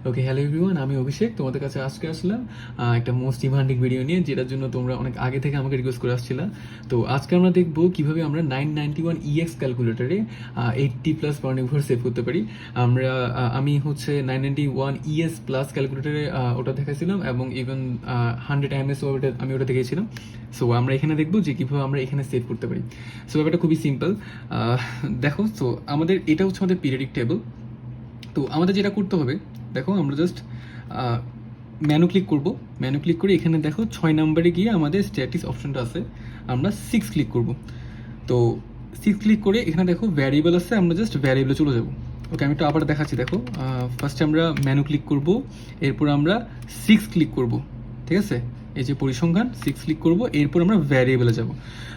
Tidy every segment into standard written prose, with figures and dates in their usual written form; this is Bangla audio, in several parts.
ওকে, হ্যালো এভরিওয়ান, আমি অভিষেক। তোমাদের কাছে আজকে আসলাম একটা মোস্ট ডিমান্ডিং ভিডিও নিয়ে, যেটার জন্য তোমরা অনেক আগে থেকে আমাকে রিকোয়েস্ট করে আসছিলা। তো আজকে আমরা দেখবো কিভাবে আমরা 991EX ক্যালকুলেটরে 80+ পাওয়ার ঘর সেভ করতে পারি। আমি হচ্ছে 991ES প্লাস ক্যালকুলেটরে ওটা দেখাইছিলাম, এবং ইভেন 100 MS আমি ওটা দেখেছিলাম। সো আমরা এখানে দেখবো যে কীভাবে আমরা এখানে সেভ করতে পারি। সো ব্যাপারটা খুবই সিম্পল। দেখো, সো আমাদের এটা হচ্ছে আমাদের পিরিয়ডিক টেবল। তো আমাদের যেটা করতে হবে, দেখো আমরা জাস্ট মেনু ক্লিক করব। মেনু ক্লিক করে এখানে দেখো 6 নম্বরে গিয়ে আমাদের স্ট্যাটিস অপশনটা আছে, আমরা 6 ক্লিক করব। তো 6 ক্লিক করে এখানে দেখো ভ্যারিয়েবল আছে, আমরা জাস্ট ভ্যারিয়েবলে চলে যাব। ওকে, আমি একটু আবার দেখাচ্ছি। দেখো, ফার্স্টে আমরা মেনু ক্লিক করব, এরপর আমরা 6 ক্লিক করব, ঠিক আছে? এই যে পরিসংখ্যান 6 ক্লিক করব, এরপর আমরা ভ্যারিয়েবলে যাব।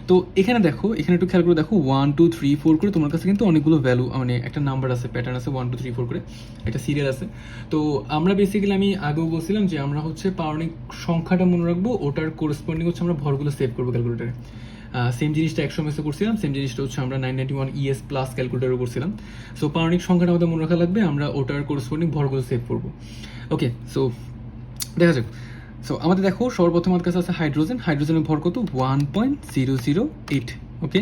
তো এখানে দেখো, এখানে একটু খেয়াল করে দেখো 1 2 3 4 করে তোমার কাছে কিন্তু অনেকগুলো ভ্যালু, মানে একটা নাম্বার আছে, প্যাটার্ন আছে 1 2 3 4 করে, একটা সিরিয়াল আছে। তো আমরা বেসিক্যালি, আমি আগেও বলছিলাম যে আমরা হচ্ছে পাওয়ারনিক সংখ্যাটা মনে রাখবো, ওটার কোরেসপন্ডিং হচ্ছে আমরা ভরগুলো সেভ করবো ক্যালকুলেটারে। সেম জিনিসটা 100 মেসে করছিলাম, সেম জিনিসটা হচ্ছে আমরা 991ES প্লাস ক্যালকুলেটারও করছিলাম। সো পাওয়ারনিক সংখ্যাটা আমাদের মনে রাখা লাগবে, আমরা ওটার কোরেসপন্ডিং ভরগুলো সেভ করবো। ওকে, সো দেখা যাক। সো আমাদের দেখো, সর্বপ্রথম আমার কাছে আছে হাইড্রোজেনের ভর কত? 1.008। ওকে,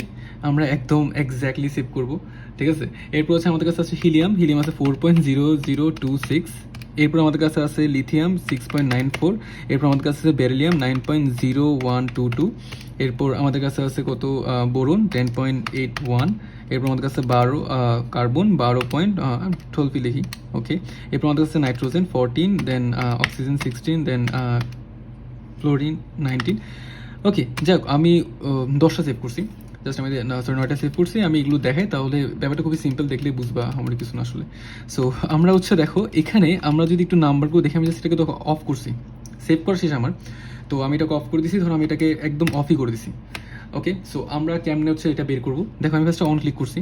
আমরা একদম এক্স্যাক্টলি সেভ করব, ঠিক আছে? এরপর হচ্ছে আমাদের কাছে আছে হিলিয়াম আছে 4.0026। এরপর আমাদের কাছে আছে লিথিয়াম 6.94। এরপর আমাদের কাছে আছে বেরিলিয়াম 9.0122। এরপর আমাদের কাছে আছে কত? বোরন 10.81। এরপর আমাদের কাছে কার্বন 12.12 লিখি। ওকে, এরপর আমাদের কাছে নাইট্রোজেন 14, দেন অক্সিজেন 16, দেন ফ্লোরিন 19। ওকে, যাক, আমি 10টা সেভ করছি, জাস্ট আমি 9টা সেভ করছি। আমি এগুলো দেখাই, তাহলে ব্যাপারটা খুবই সিম্পল, দেখলে বুঝবা আমার কিছু না আসলে। সো আমরা হচ্ছে দেখো, এখানে আমরা যদি একটু নাম্বারগুলো দেখি, আমি জাস্ট এটাকে তো অফ করছি, সেভ করা শেষ আমার। তো আমি এটাকে অফ করে দিছি, ধরো আমি এটাকে একদম অফই করে দিছি। ওকে, সো আমরা কেমনে হচ্ছে এটা বের করবো, দেখো আমি ফার্স্টে অন ক্লিক করছি।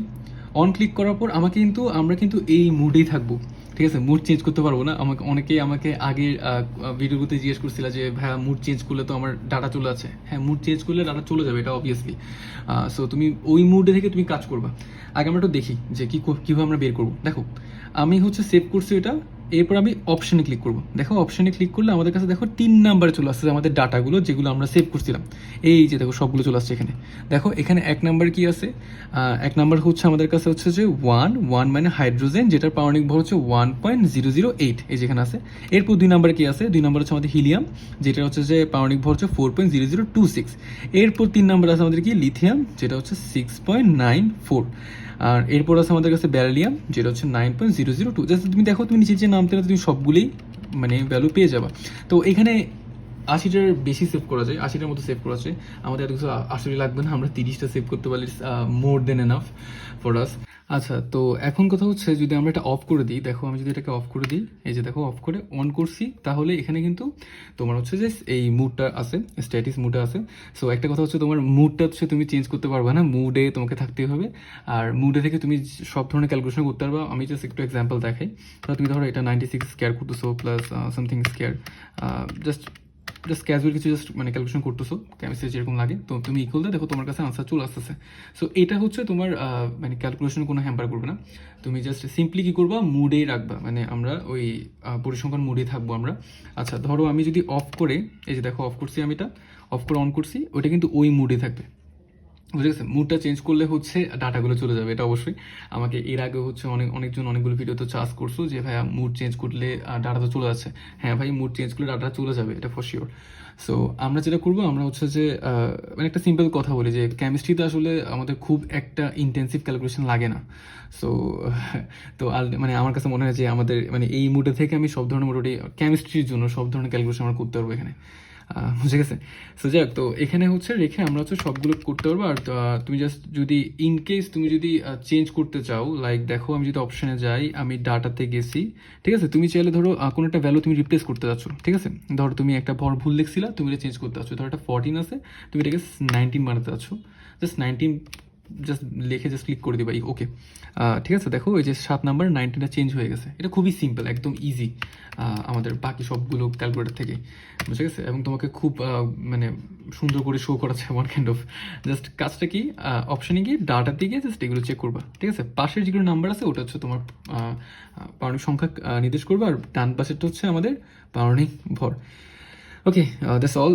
অন ক্লিক করার পর আমরা কিন্তু এই মুডেই থাকবো, ঠিক আছে? মুড চেঞ্জ করতে পারবো না। অনেকেই আমাকে আগের ভিডিওগুলোতে জিজ্ঞেস করছিল যে ভাইয়া, মুড চেঞ্জ করলে তো আমার ডাটা চলে আছে। হ্যাঁ, মুড চেঞ্জ করলে ডাটা চলে যাবে, এটা অবভিয়াসলি। সো তুমি ওই মুডে থেকে তুমি কাজ করবা। আগে আমরা একটু দেখি যে কীভাবে আমরা বের করবো। দেখো, আমি হচ্ছে সেভ করছি এটা, এরপর আমি অপশনে ক্লিক করবো। দেখো, অপশনে ক্লিক করলে আমাদের কাছে দেখো 3 নাম্বারে চলে আসছে আমাদের ডাটাগুলো, যেগুলো আমরা সেভ করছিলাম। এই যে দেখো, সবগুলো চলে আসছে এখানে। দেখো, এখানে 1 নাম্বার কি আছে? 1 নাম্বার হচ্ছে আমাদের কাছে হচ্ছে যে 1 মানে হাইড্রোজেন, যেটার পারমাণবিক ভর হচ্ছে 1.008, এই যেখানে আছে। এরপর 2 নাম্বারে কি আছে? 2 নাম্বার হচ্ছে আমাদের হিলিয়াম, যেটা হচ্ছে যে পারমাণবিক ভর হচ্ছে 4.0026। এরপর 3 নাম্বার আছে আমাদের কি? লিথিয়াম, যেটা হচ্ছে 6.94। আর এরপর আছে আমাদের কাছে বেরিলিয়াম, যেটা হচ্ছে 9.002। জাস্ট তুমি দেখো, তুমি নিচে যে নামতে না, তুমি সবগুলোই মানে ভ্যালু পেয়ে যাবা। তো এখানে 80টার বেশি সেভ করা যায়, 80টার মতো সেভ করা যায়। আমাদের এত কিছু আসলে লাগবে না, আমরা 30টা সেভ করতে পারলে মোর দেন এনাফ ফর আস। আচ্ছা, তো এখন কথা হচ্ছে, যদি আমরা এটা অফ করে দিই, দেখো আমি যদি এটাকে অফ করে দিই, এই যে দেখো অফ করে অন করছি, তাহলে এখানে কিন্তু তোমার হচ্ছে যে এই মুডটা আছে, স্ট্যাটিস মুডটা আছে। সো একটা কথা হচ্ছে, তোমার মুডটা হচ্ছে তুমি চেঞ্জ করতে পারবে না, মুডে তোমাকে থাকতেই হবে। আর মুডে থেকে তুমি সব ধরনের ক্যালকুলেশন করতে পারবা। আমি জাস্ট একটু এক্সাম্পল দেখাই। তাহলে তুমি ধরো এটা 96 স্কোয়ার করতেছো, plus something square, just casual কিছু মানে ক্যালকুলেশন করতেছো, কেমিস্ট্রি যেরকম লাগে, তো তুমি ইকুয়াল দেখো তোমার কাছে আনসার চলে আসতেছে। সো এটা হচ্ছে তোমার মানে ক্যালকুলেশন কোনো হ্যাম্পার করবে না। তুমি জাস্ট সিম্পলি কি করবা, মুডেই রাখবা, মানে আমরা ওই পরিসংখ্যান মুডেই থাকবো আমরা। আচ্ছা, ধরো আমি যদি অফ করে, এই যে দেখো অফ করছি, আমি এটা অফ করে অন করছি, ওইটা কিন্তু ওই মুডে থাকবে। বুঝে গেছে? মুডটা চেঞ্জ করলে হচ্ছে ডাটাগুলো চলে যাবে, এটা অবশ্যই। আমাকে এর আগে হচ্ছে অনেকজন অনেকগুলো ভিডিওতে চার্জ করছো যে ভাইয়া, মুড চেঞ্জ করলে ডাটা তো চলে যাচ্ছে। হ্যাঁ ভাই, মুড চেঞ্জ করলে ডাটা চলে যাবে, এটা ফর শিওর। সো আমরা যেটা করবো, আমরা হচ্ছে যে মানে একটা সিম্পল কথা বলি যে কেমিস্ট্রিতে আসলে আমাদের খুব একটা ইন্টেন্সিভ ক্যালকুলেশন লাগে না। সো তো মানে আমার কাছে মনে হয় যে আমাদের মানে এই মুডে থেকে আমি সব ধরনের, মোটামুটি কেমিস্ট্রির জন্য সব ধরনের ক্যালকুলেশন আমরা করতে পারবো এখানে। বুঝে গেছে? সো যাক, তো এখানে হচ্ছে রেখে আমরা হচ্ছে সবগুলো করতে পারবো। আর তুমি জাস্ট যদি ইনকেস তুমি যদি চেঞ্জ করতে চাও, লাইক দেখো আমি যদি অপশনে যাই, আমি ডাটাতে গেছি, ঠিক আছে? তুমি চাইলে ধরো কোনো একটা ভ্যালু তুমি রিপ্লেস করতে যাচ্ছ, ঠিক আছে? ধরো তুমি একটা ভর ভুল লিখছিলা, তুমি এটা চেঞ্জ করতে যাচ্ছ, ধরো এটা 14 আছে, তুমি এটাকে 19 বানাতে যাচ্ছ। জাস্ট 19 জাস্ট লিখে জাস্ট ক্লিক করে দিবা ওকে। ঠিক আছে, দেখো এই যে 7 নাম্বার 19টা চেঞ্জ হয়ে গেছে। এটা খুবই সিম্পল, একদম ইজি আমাদের বাকি সবগুলো ক্যালকুলেটর থেকে, বুঝে গেছে? এবং তোমাকে খুব মানে সুন্দর করে শো করাচ্ছে ওয়ান কাইন্ড অফ। জাস্ট কাজটা কি, অপশানে গিয়ে ডাটার দিকে জাস্ট এগুলো চেক করবা, ঠিক আছে? পাশের যেগুলো নাম্বার আছে ওটা হচ্ছে তোমার পারমাণবিক সংখ্যা নির্দেশ করবা, আর ডান পাশেরটা হচ্ছে আমাদের পারমাণবিক ভর। ওকে, দ্যাটস অল।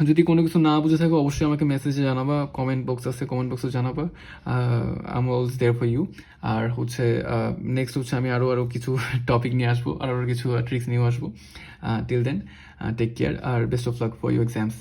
যদি কোনো কিছু না বুঝে থাকো অবশ্যই আমাকে মেসেজে জানাবা, কমেন্ট বক্স আছে, কমেন্ট বক্সে জানাবা। I am always there for you. আর হচ্ছে নেক্সট হচ্ছে আমি আরও কিছু টপিক নিয়ে আসবো, আরও কিছু ট্রিক্স নিয়েও আসবো। টিল দেন টেক কেয়ার আর best of luck for you exams.